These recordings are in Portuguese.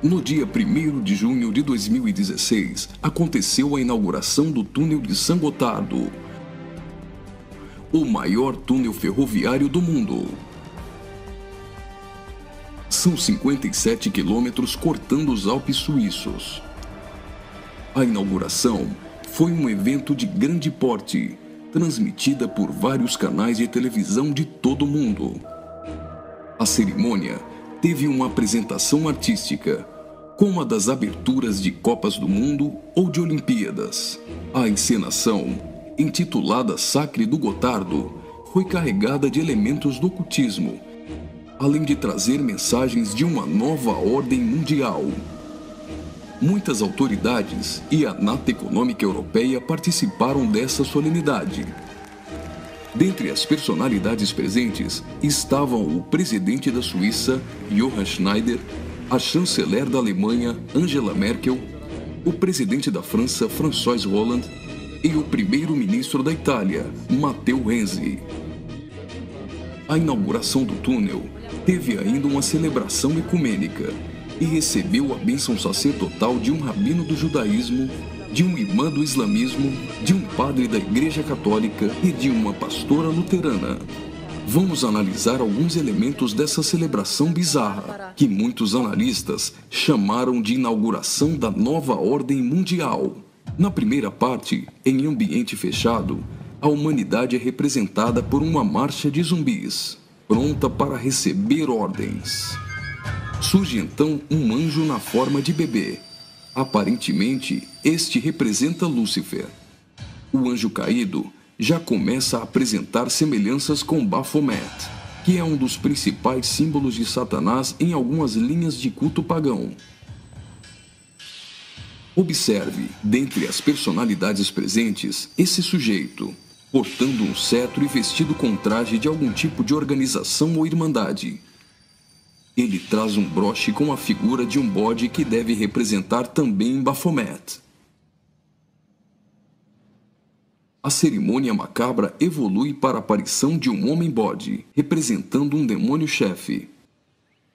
No dia 1º de junho de 2016, aconteceu a inauguração do túnel de San Gotardo, o maior túnel ferroviário do mundo. São 57 quilômetros cortando os Alpes suíços. A inauguração foi um evento de grande porte, transmitida por vários canais de televisão de todo o mundo. A cerimônia teve uma apresentação artística, como a das aberturas de Copas do Mundo ou de Olimpíadas. A encenação, intitulada Sacre do Gotardo, foi carregada de elementos do ocultismo, além de trazer mensagens de uma nova ordem mundial. Muitas autoridades e a Nata Econômica Europeia participaram dessa solenidade. Dentre as personalidades presentes estavam o presidente da Suíça, Johann Schneider, a chanceler da Alemanha, Angela Merkel, o presidente da França, François Hollande, e o primeiro-ministro da Itália, Matteo Renzi. A inauguração do túnel teve ainda uma celebração ecumênica e recebeu a bênção sacerdotal de um rabino do judaísmo, de um imã do islamismo, de um padre da Igreja Católica e de uma pastora luterana. Vamos analisar alguns elementos dessa celebração bizarra, que muitos analistas chamaram de inauguração da nova ordem mundial. Na primeira parte, em ambiente fechado, a humanidade é representada por uma marcha de zumbis, pronta para receber ordens. Surge então um anjo na forma de bebê. Aparentemente, este representa Lúcifer. O anjo caído já começa a apresentar semelhanças com Baphomet, que é um dos principais símbolos de Satanás em algumas linhas de culto pagão. Observe, dentre as personalidades presentes, esse sujeito, portando um cetro e vestido com traje de algum tipo de organização ou irmandade. Ele traz um broche com a figura de um bode que deve representar também Baphomet. A cerimônia macabra evolui para a aparição de um homem-bode, representando um demônio-chefe.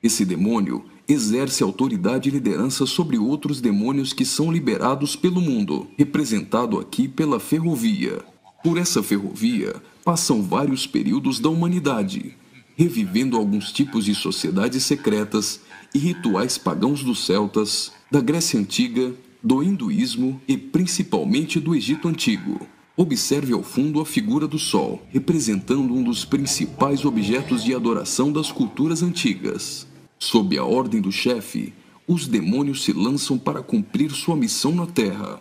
Esse demônio exerce autoridade e liderança sobre outros demônios que são liberados pelo mundo, representado aqui pela ferrovia. Por essa ferrovia, passam vários períodos da humanidade, revivendo alguns tipos de sociedades secretas e rituais pagãos dos celtas, da Grécia Antiga, do hinduísmo e principalmente do Egito Antigo. Observe ao fundo a figura do Sol, representando um dos principais objetos de adoração das culturas antigas. Sob a ordem do chefe, os demônios se lançam para cumprir sua missão na Terra.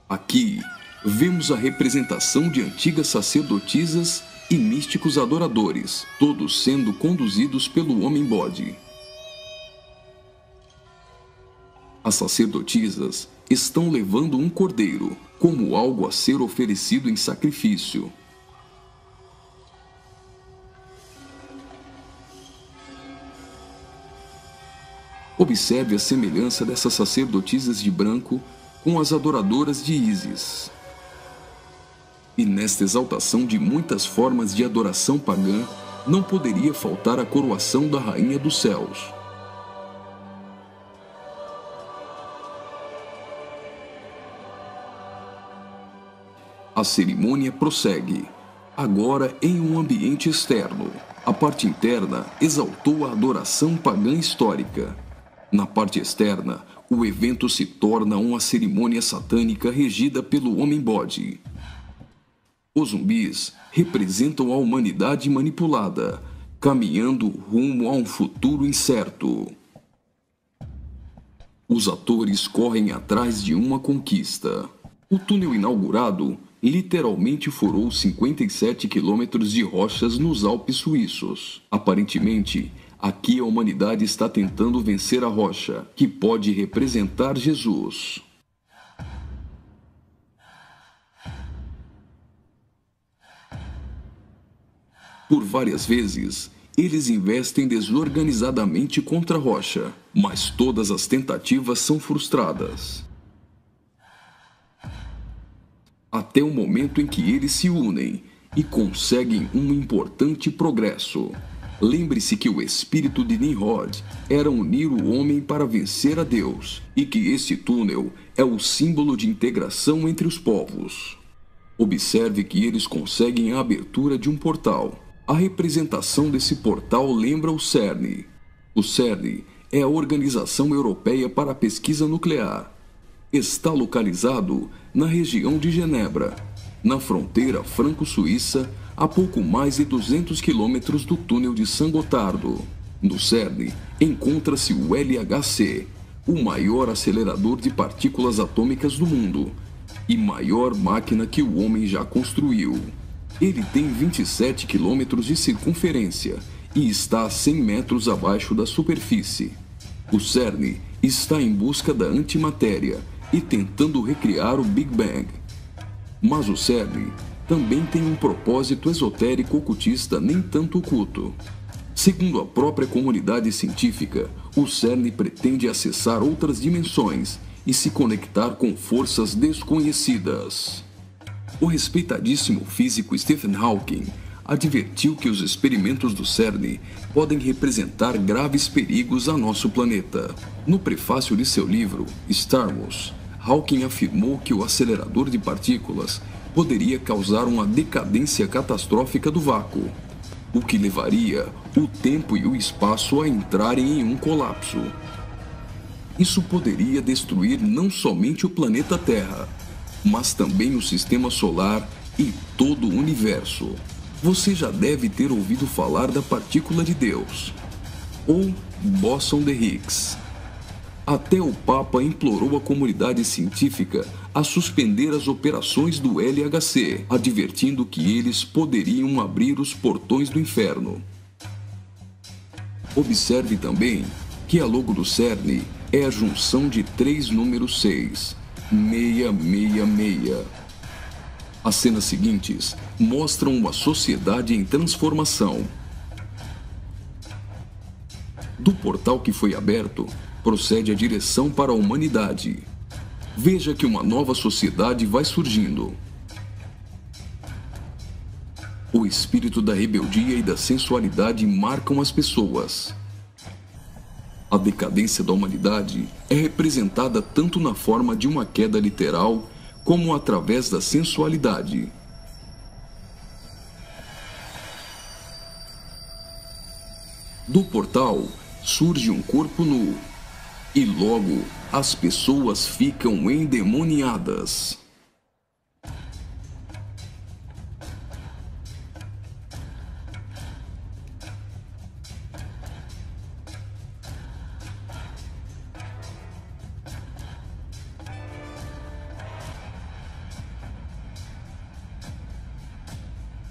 Aqui, vemos a representação de antigas sacerdotisas e místicos adoradores, todos sendo conduzidos pelo homem-bode. As sacerdotisas estão levando um cordeiro, como algo a ser oferecido em sacrifício. Observe a semelhança dessas sacerdotisas de branco com as adoradoras de Ísis. E nesta exaltação de muitas formas de adoração pagã, não poderia faltar a coroação da Rainha dos Céus. A cerimônia prossegue, agora em um ambiente externo. A parte interna exaltou a adoração pagã histórica. Na parte externa, o evento se torna uma cerimônia satânica regida pelo homem-bode. Os zumbis representam a humanidade manipulada, caminhando rumo a um futuro incerto. Os atores correm atrás de uma conquista. O túnel inaugurado literalmente furou 57 quilômetros de rochas nos Alpes suíços. Aparentemente, aqui a humanidade está tentando vencer a rocha, que pode representar Jesus. Por várias vezes, eles investem desorganizadamente contra a rocha, mas todas as tentativas são frustradas. Até o momento em que eles se unem e conseguem um importante progresso. Lembre-se que o espírito de Nimrod era unir o homem para vencer a Deus, e que este túnel é o símbolo de integração entre os povos. Observe que eles conseguem a abertura de um portal. A representação desse portal lembra o CERN. O CERN é a Organização Europeia para a Pesquisa Nuclear. Está localizado na região de Genebra, na fronteira franco-suíça, a pouco mais de 200 quilômetros do túnel de Saint-Gothard. No CERN encontra-se o LHC, o maior acelerador de partículas atômicas do mundo e maior máquina que o homem já construiu. Ele tem 27 quilômetros de circunferência e está a 100 metros abaixo da superfície. O CERN está em busca da antimatéria e tentando recriar o Big Bang. Mas o CERN também tem um propósito esotérico ocultista nem tanto oculto. Segundo a própria comunidade científica, o CERN pretende acessar outras dimensões e se conectar com forças desconhecidas. O respeitadíssimo físico Stephen Hawking advertiu que os experimentos do CERN podem representar graves perigos a nosso planeta. No prefácio de seu livro, Stardust, Hawking afirmou que o acelerador de partículas poderia causar uma decadência catastrófica do vácuo, o que levaria o tempo e o espaço a entrarem em um colapso. Isso poderia destruir não somente o planeta Terra, mas também o sistema solar e todo o universo. Você já deve ter ouvido falar da partícula de Deus, ou bóson de Higgs. Até o Papa implorou a comunidade científica a suspender as operações do LHC, advertindo que eles poderiam abrir os portões do inferno. Observe também que a logo do CERN é a junção de 3 números 6, 666. As cenas seguintes mostram uma sociedade em transformação. Do portal que foi aberto, procede a direção para a humanidade. Veja que uma nova sociedade vai surgindo. O espírito da rebeldia e da sensualidade marcam as pessoas. A decadência da humanidade é representada tanto na forma de uma queda literal, como através da sensualidade. Do portal surge um corpo nu, e logo as pessoas ficam endemoniadas.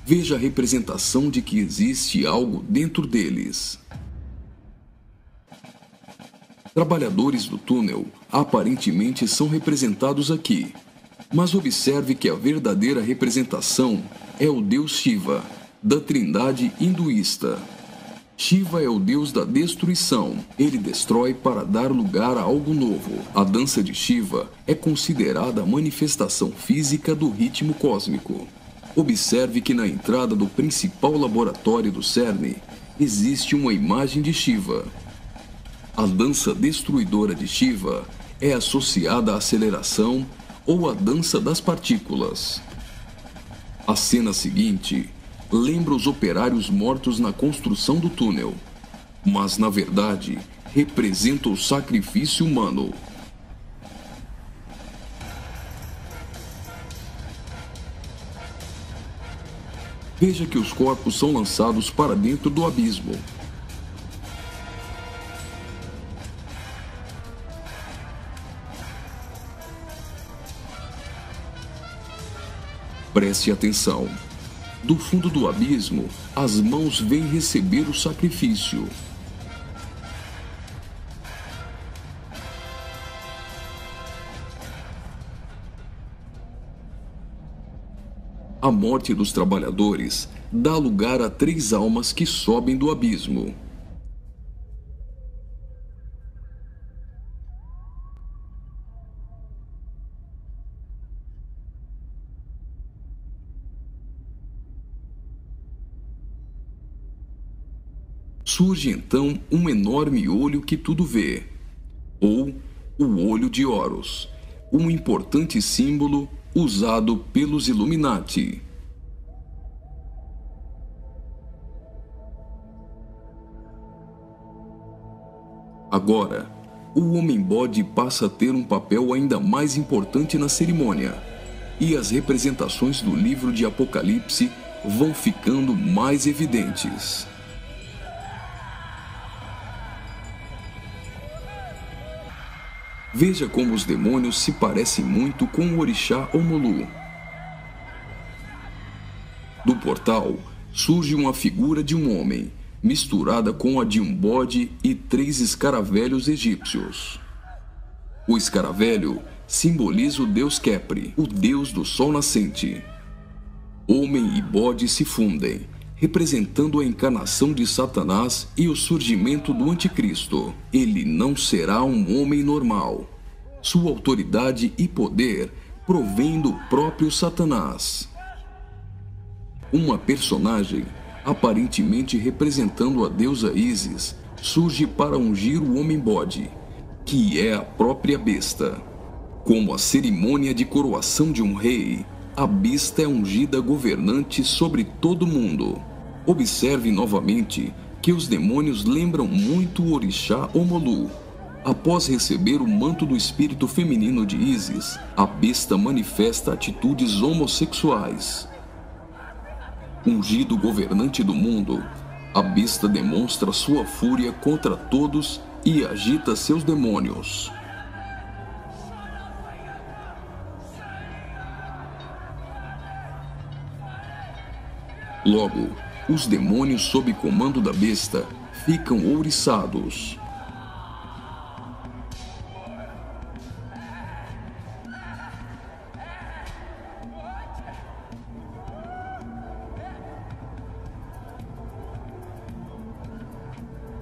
Veja a representação de que existe algo dentro deles. Trabalhadores do túnel aparentemente são representados aqui, mas observe que a verdadeira representação é o deus Shiva, da trindade hinduísta. Shiva é o deus da destruição. Ele destrói para dar lugar a algo novo. A dança de Shiva é considerada a manifestação física do ritmo cósmico. Observe que na entrada do principal laboratório do CERN existe uma imagem de Shiva. A dança destruidora de Shiva é associada à aceleração ou à dança das partículas. A cena seguinte lembra os operários mortos na construção do túnel, mas na verdade representa o sacrifício humano. Veja que os corpos são lançados para dentro do abismo. Preste atenção. Do fundo do abismo, as mãos vêm receber o sacrifício. A morte dos trabalhadores dá lugar a 3 almas que sobem do abismo. surge então um enorme olho que tudo vê, ou o Olho de Horus, um importante símbolo usado pelos Illuminati. Agora, o homem-bode passa a ter um papel ainda mais importante na cerimônia, e as representações do livro de Apocalipse vão ficando mais evidentes. Veja como os demônios se parecem muito com o orixá Omolu. Do portal surge uma figura de um homem, misturada com a de um bode e 3 escaravelhos egípcios. O escaravelho simboliza o deus Khepri, o deus do sol nascente. Homem e bode se fundem, representando a encarnação de Satanás e o surgimento do anticristo. Ele não será um homem normal. Sua autoridade e poder provém do próprio Satanás. Uma personagem, aparentemente representando a deusa Ísis, surge para ungir o homem-bode, que é a própria besta. Como a cerimônia de coroação de um rei, a besta é ungida governante sobre todo o mundo. Observe novamente que os demônios lembram muito o orixá Omolu. Após receber o manto do espírito feminino de Ísis, a besta manifesta atitudes homossexuais. Ungido governante do mundo, a besta demonstra sua fúria contra todos e agita seus demônios. Logo, os demônios sob comando da besta ficam ouriçados.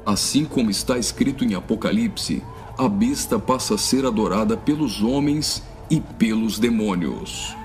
Assim como está escrito em Apocalipse, a besta passa a ser adorada pelos homens e pelos demônios.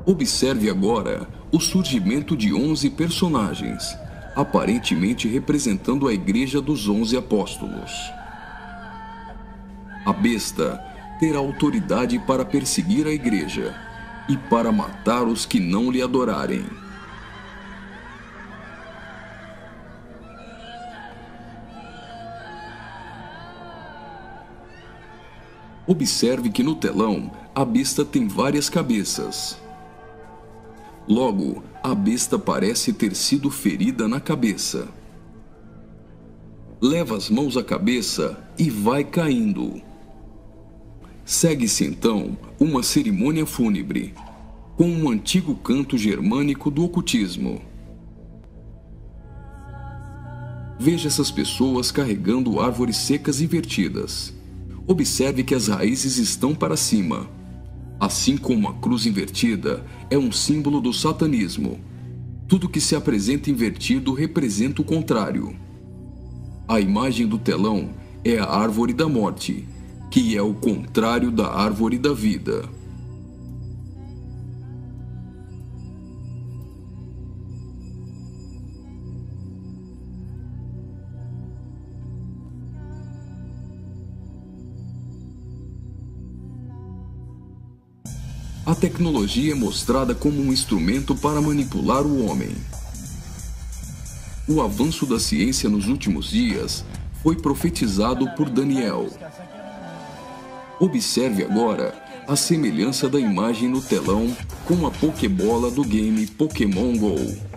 Observe agora o surgimento de 11 personagens, aparentemente representando a Igreja dos 11 Apóstolos. A besta terá autoridade para perseguir a Igreja e para matar os que não lhe adorarem. Observe que no telão a besta tem várias cabeças. Logo, a besta parece ter sido ferida na cabeça. Leva as mãos à cabeça e vai caindo. Segue-se então uma cerimônia fúnebre, com um antigo canto germânico do ocultismo. Veja essas pessoas carregando árvores secas invertidas. Observe que as raízes estão para cima. Assim como a cruz invertida é um símbolo do satanismo, tudo que se apresenta invertido representa o contrário. A imagem do telão é a árvore da morte, que é o contrário da árvore da vida. A tecnologia é mostrada como um instrumento para manipular o homem. O avanço da ciência nos últimos dias foi profetizado por Daniel. Observe agora a semelhança da imagem no telão com a Pokébola do game Pokémon GO.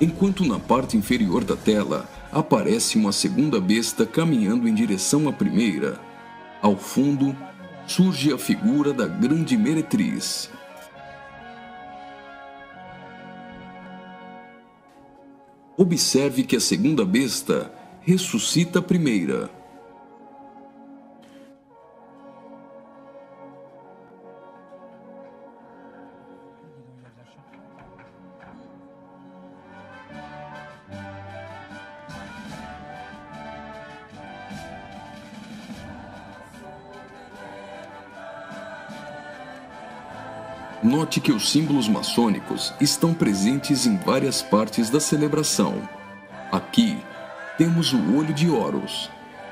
Enquanto na parte inferior da tela aparece uma segunda besta caminhando em direção à primeira, ao fundo surge a figura da grande meretriz. Observe que a segunda besta ressuscita a primeira. Note que os símbolos maçônicos estão presentes em várias partes da celebração. Aqui, temos o olho de Horus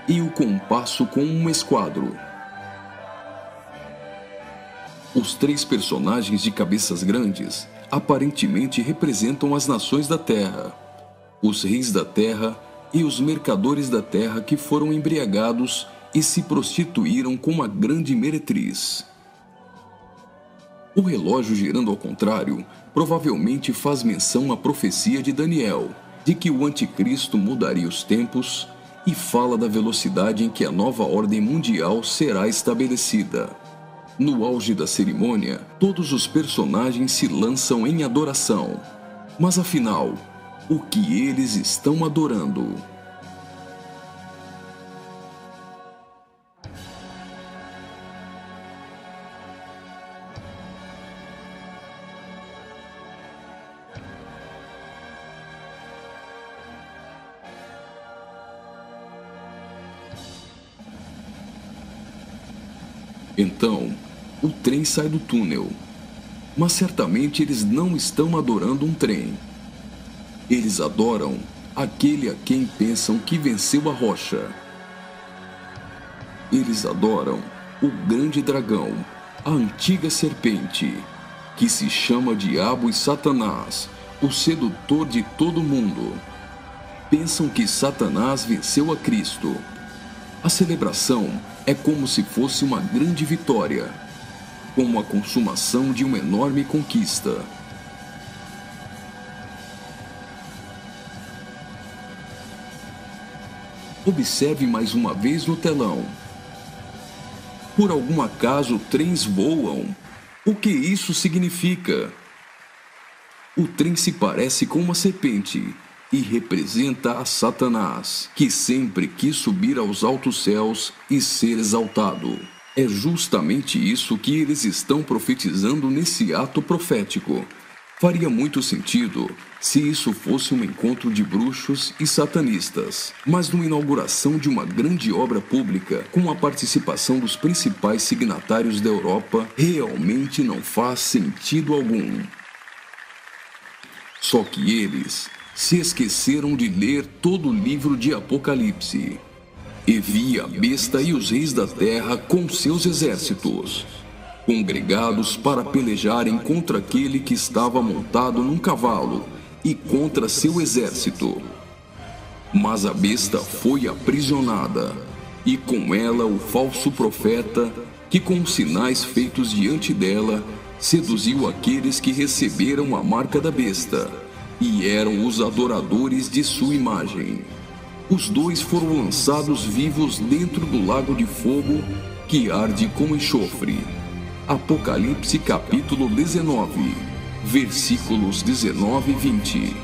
e o compasso com um esquadro. Os 3 personagens de cabeças grandes aparentemente representam as nações da Terra, os reis da Terra e os mercadores da Terra que foram embriagados e se prostituíram com uma grande meretriz. O relógio girando ao contrário provavelmente faz menção à profecia de Daniel, de que o anticristo mudaria os tempos, e fala da velocidade em que a nova ordem mundial será estabelecida. No auge da cerimônia, todos os personagens se lançam em adoração. Mas afinal, o que eles estão adorando? Então, o trem sai do túnel. Mas certamente eles não estão adorando um trem. Eles adoram aquele a quem pensam que venceu a rocha. Eles adoram o grande dragão, a antiga serpente, que se chama Diabo e Satanás, o sedutor de todo mundo. Pensam que Satanás venceu a Cristo. A celebração é como se fosse uma grande vitória, como a consumação de uma enorme conquista. Observe mais uma vez no telão. Por algum acaso, trens voam? O que isso significa? O trem se parece com uma serpente e representa a Satanás, que sempre quis subir aos altos céus e ser exaltado. É justamente isso que eles estão profetizando nesse ato profético. Faria muito sentido se isso fosse um encontro de bruxos e satanistas, mas numa inauguração de uma grande obra pública, com a participação dos principais signatários da Europa, realmente não faz sentido algum. Só que eles se esqueceram de ler todo o livro de Apocalipse. E vi a besta e os reis da terra com seus exércitos, congregados para pelejarem contra aquele que estava montado num cavalo e contra seu exército. Mas a besta foi aprisionada, e com ela o falso profeta, que com os sinais feitos diante dela, seduziu aqueles que receberam a marca da besta, e eram os adoradores de sua imagem. Os 2 foram lançados vivos dentro do lago de fogo, que arde como enxofre. Apocalipse capítulo 19, versículos 19 e 20.